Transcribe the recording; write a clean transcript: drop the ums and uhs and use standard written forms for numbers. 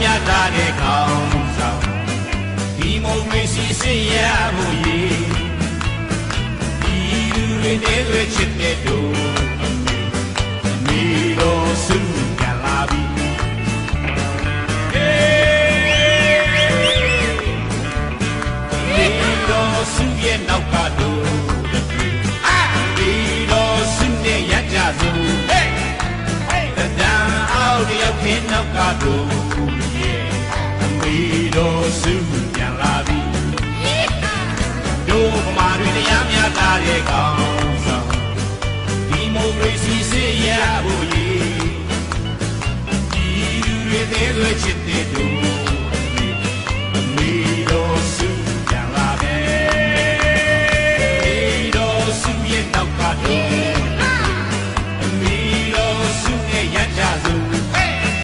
များတာတဲ့ကောင်းဆောင်ဒီမိုကရေစီစင်ရဖို့ရည်ဒီလူတွေနဲ့ရွေးချစ်တဲ့တို့အမေတော်စုပြန်လာပြီစုရဲ့နောက်ကတို့ဒီတော်စုနဲ့ရကြစို့တံအောက်တယောက်ခင်းနောက်ကတို့ရဲ့အမေတော်စုပြန်လာပြီတို့ဗမာတွေတရားများတာတဲ့ကောင်းဆောင်ဒီမိုကရေစီစေရဖို့ရည်ဒီလူတွေသေးလွယ်ချစ်တဲ့တို့